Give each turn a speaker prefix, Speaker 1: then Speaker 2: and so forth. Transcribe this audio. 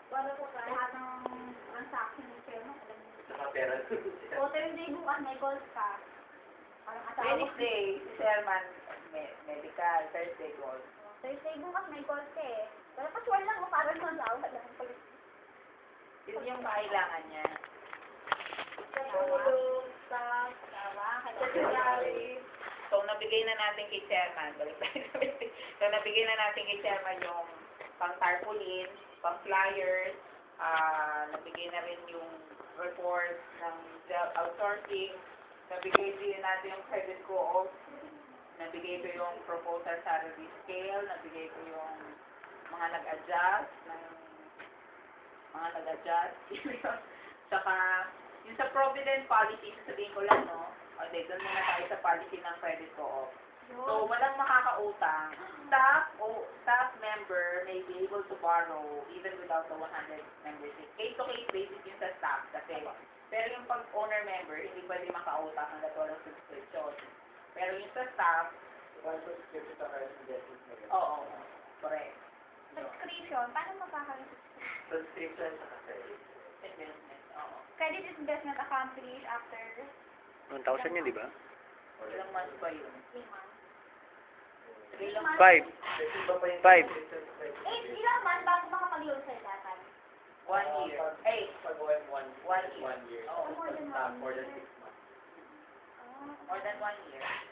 Speaker 1: Para po lahat ng transaction ng chairman, alam niyo.
Speaker 2: Nakapera.
Speaker 1: O, Thursday bukas may calls ka. Parang asawa.
Speaker 3: Wednesday, si Sherman, medical, Thursday goal.
Speaker 1: Thursday bukas may calls ka eh. Pero casual lang, o parang sa asawa lang.
Speaker 3: Yun yung kailangan niya.
Speaker 1: Tulog, staff, tawa, secretary.
Speaker 3: So, nabigay na natin kay Chairman. Balik tayo sa meeting. So, nabigay na natin kay Chairman yung pang-tarpaulin, pang-flyers, nabigay na rin yung report ng outsourcing, nabigay din natin yung credit co-op, nabigay ko yung proposal salary scale, nabigay ko yung mga nag-adjust, Saka, yung sa provident policy, sasabihin ko lang, no? O, doon muna tayo sa policy ng credit co-op. So, walang makakautang. Staff member may be able to borrow even without the 100 membership. Case-to-case basis yun sa staff kasi. Pero yung pag-owner member, hindi pwede makautang hanggat walang subscription. Pero yung sa staff, oo, correct.
Speaker 1: Subscription, paano magkakaroon?
Speaker 2: Subscription sa kasi.
Speaker 3: Investment, oo.
Speaker 1: Credit investment accomplished after
Speaker 4: 1,000 yun, di ba?
Speaker 3: Ilang months ba yun?
Speaker 1: 3 months.
Speaker 3: 3 lang.
Speaker 4: 5. 5.
Speaker 1: Ilang months bago makapag-loan sa dapat?
Speaker 3: 1 year. Hey,
Speaker 2: Pag 1
Speaker 3: 1 year.
Speaker 2: year.
Speaker 3: Oo.
Speaker 1: More than 1
Speaker 2: More than
Speaker 1: year.
Speaker 2: 6 months.
Speaker 1: Ah,
Speaker 3: More than 1 year.